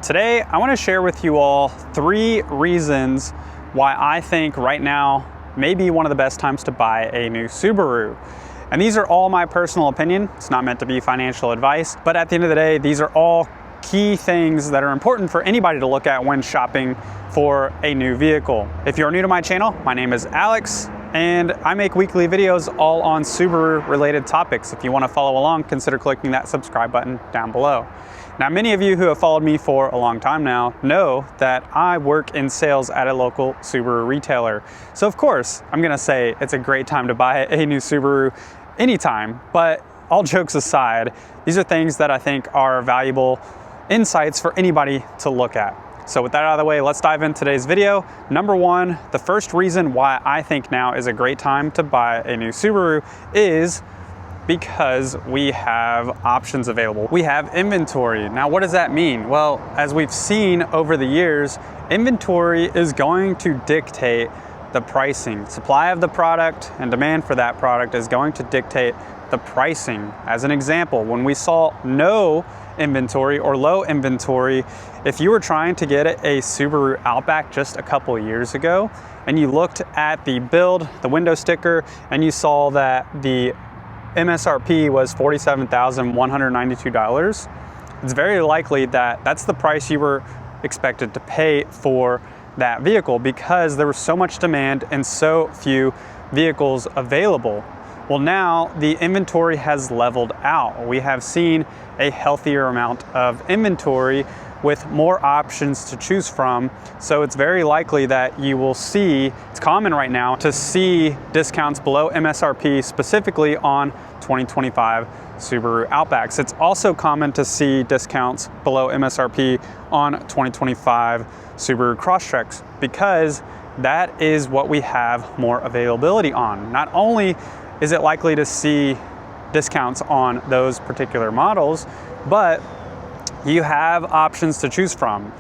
Today, I want to share with you all 3 reasons why I think right now may be one of the best times to buy a new Subaru. And these are all my personal opinion. It's not meant to be financial advice, but at the end of the day, these are all key things that are important for anybody to look at when shopping for a new vehicle. If you're new to my channel, my name is Alex, and I make weekly videos all on Subaru related topics. If you want to follow along, consider clicking that subscribe button down below. Now, many of you who have followed me for a long time now know that I work in sales at a local Subaru retailer. So of course, I'm gonna say it's a great time to buy a new Subaru anytime, but all jokes aside, these are things that I think are valuable insights for anybody to look at. So with that out of the way, let's dive into today's video. Number 1, the first reason why I think now is a great time to buy a new Subaru is because we have options available. We have inventory. Now, what does that mean? Well, as we've seen over the years, inventory is going to dictate the pricing. Supply of the product and demand for that product is going to dictate the pricing. As an example, when we saw no inventory or low inventory, if you were trying to get a Subaru Outback just a couple years ago, and you looked at the build, the window sticker, and you saw that the MSRP was $47,192, it's very likely that that's the price you were expected to pay for that vehicle because there was so much demand and so few vehicles available. Well, now the inventory has leveled out. We have seen a healthier amount of inventory with more options to choose from. So it's very likely that you will see, it's common right now to see discounts below MSRP specifically on 2025 Subaru Outbacks. It's also common to see discounts below MSRP on 2025 Subaru Crosstreks because that is what we have more availability on. Not only is it likely to see discounts on those particular models, but you have options to choose from.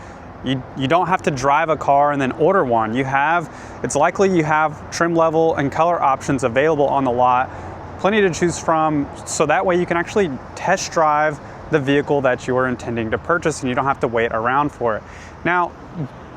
You don't have to drive a car and then order one. It's likely you have trim level and color options available on the lot, plenty to choose from, so that way you can actually test drive the vehicle that you are intending to purchase and you don't have to wait around for it. Now,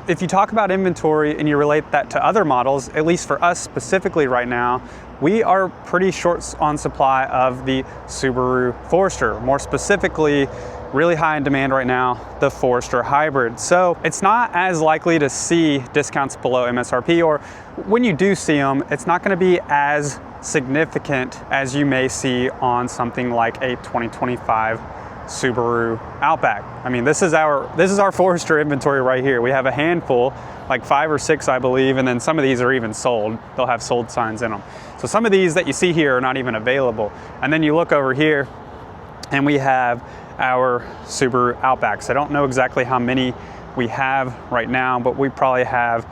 if you talk about inventory and you relate that to other models, at least for us specifically right now, we are pretty short on supply of the Subaru Forester. More specifically, really high in demand right now, the Forester Hybrid. So it's not as likely to see discounts below MSRP, or when you do see them, it's not gonna be as significant as you may see on something like a 2025 Subaru Outback. I mean, this is our Forester inventory right here. We have a handful, like 5 or 6, I believe, and then some of these are even sold. They'll have sold signs in them. So some of these that you see here are not even available. And then you look over here and we have our Subaru Outbacks. I don't know exactly how many we have right now, but we probably have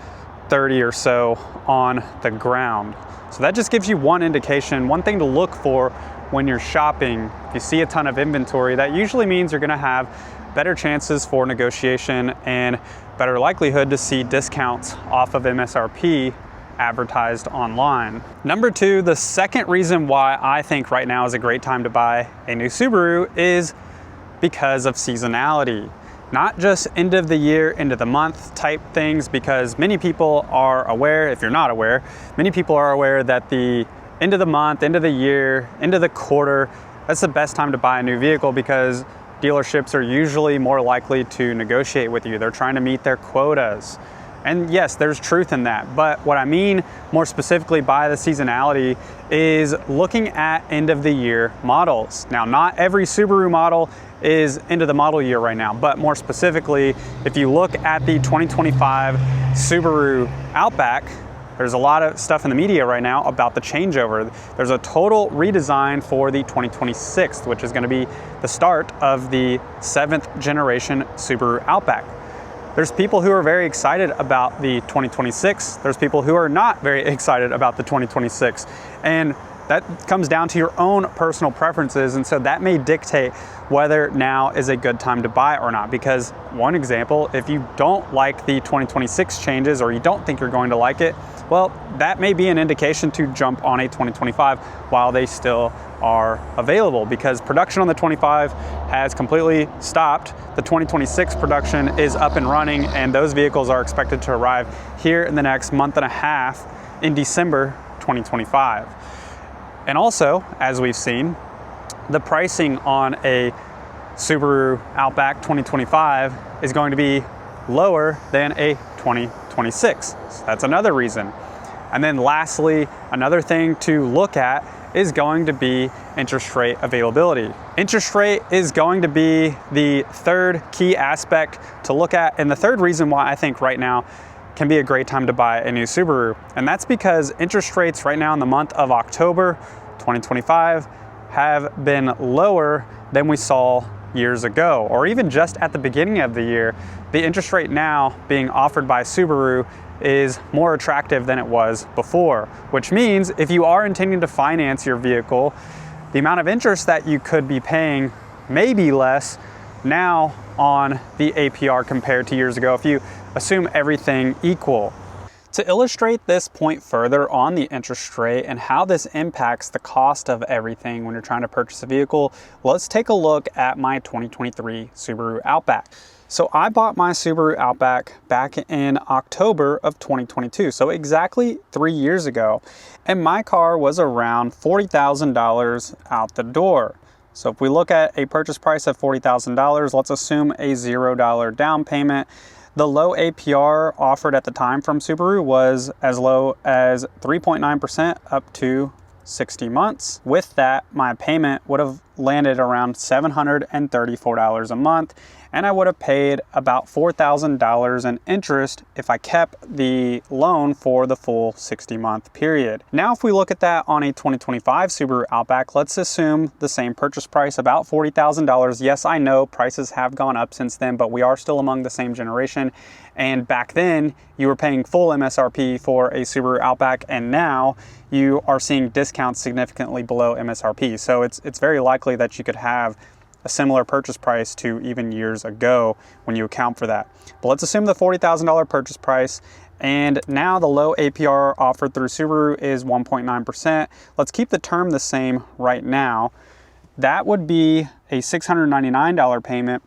30 or so on the ground. So that just gives you one indication, one thing to look for when you're shopping. If you see a ton of inventory, that usually means you're gonna have better chances for negotiation and better likelihood to see discounts off of MSRP advertised online. Number 2, the second reason why I think right now is a great time to buy a new Subaru is because of seasonality. Not just end of the year, end of the month type things, because many people are aware, if you're not aware, many people are aware that the end of the month, end of the year, end of the quarter, that's the best time to buy a new vehicle because dealerships are usually more likely to negotiate with you. They're trying to meet their quotas. And yes, there's truth in that. But what I mean more specifically by the seasonality is looking at end of the year models. Now, not every Subaru model is end of the model year right now, but more specifically, if you look at the 2025 Subaru Outback, there's a lot of stuff in the media right now about the changeover. There's a total redesign for the 2026, which is going to be the start of the 7th generation Subaru Outback. There's people who are very excited about the 2026. There's people who are not very excited about the 2026. And that comes down to your own personal preferences. And so that may dictate whether now is a good time to buy or not. Because one example, if you don't like the 2026 changes or you don't think you're going to like it, well, that may be an indication to jump on a 2025 while they still are available, because production on the 25 has completely stopped. The 2026 production is up and running, and those vehicles are expected to arrive here in the next month and a half in December 2025. And also, as we've seen, the pricing on a Subaru Outback 2025 is going to be lower than a 2026. So that's another reason. And then lastly, another thing to look at is going to be interest rate availability. Interest rate is going to be the third key aspect to look at, and the third reason why I think right now can be a great time to buy a new Subaru. And that's because interest rates right now in the month of October 2025 have been lower than we saw years ago, or even just at the beginning of the year. The interest rate now being offered by Subaru is more attractive than it was before, which means if you are intending to finance your vehicle, the amount of interest that you could be paying may be less now on the APR compared to years ago, if you assume everything equal. To illustrate this point further on the interest rate and how this impacts the cost of everything when you're trying to purchase a vehicle, let's take a look at my 2023 Subaru Outback. So I bought my Subaru Outback back in October of 2022, so exactly 3 years ago, and my car was around $40,000 out the door. So if we look at a purchase price of $40,000, let's assume a $0 down payment. The low APR offered at the time from Subaru was as low as 3.9% up to 60 months. With that, my payment would have landed around $734 a month, and I would have paid about $4,000 in interest if I kept the loan for the full 60-month period. Now, if we look at that on a 2025 Subaru Outback, let's assume the same purchase price, about $40,000. Yes, I know prices have gone up since then, but we are still among the same generation. And back then, you were paying full MSRP for a Subaru Outback, and now you are seeing discounts significantly below MSRP. So it's very likely that you could have a similar purchase price to even years ago when you account for that. But let's assume the $40,000 purchase price, and now the low APR offered through Subaru is 1.9%. Let's keep the term the same right now. That would be a $699 payment,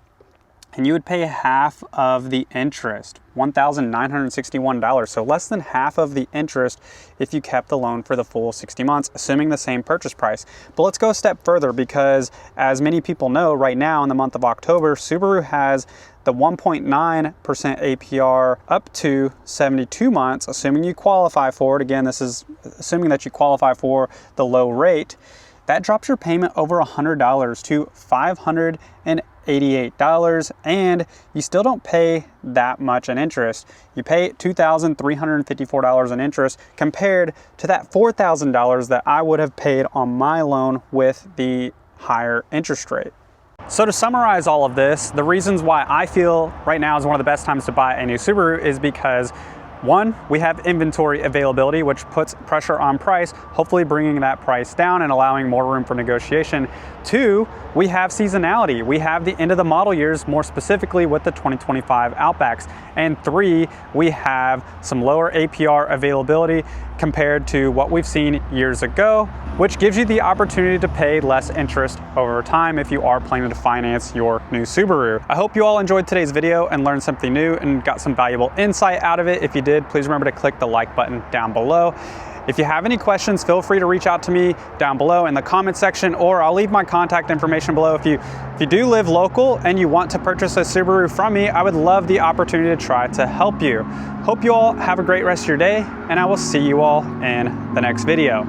and you would pay half of the interest, $1,961, so less than half of the interest if you kept the loan for the full 60 months, assuming the same purchase price. But let's go a step further, because as many people know, right now in the month of October, Subaru has the 1.9% APR up to 72 months, assuming you qualify for it. Again, this is assuming that you qualify for the low rate. That drops your payment over $100 to $588, and you still don't pay that much in interest. You pay $2,354 in interest compared to that $4,000 that I would have paid on my loan with the higher interest rate. So to summarize all of this, the reasons why I feel right now is one of the best times to buy a new Subaru is because, one, we have inventory availability, which puts pressure on price, hopefully bringing that price down and allowing more room for negotiation. Two, we have seasonality. We have the end of the model years, more specifically with the 2025 Outbacks. And three, we have some lower APR availability compared to what we've seen years ago, which gives you the opportunity to pay less interest over time if you are planning to finance your new Subaru. I hope you all enjoyed today's video and learned something new and got some valuable insight out of it. If you did, please remember to click the like button down below. If you have any questions, feel free to reach out to me down below in the comment section, or I'll leave my contact information below. If you do live local and you want to purchase a Subaru from me, I would love the opportunity to try to help you. Hope you all have a great rest of your day, and I will see you all in the next video.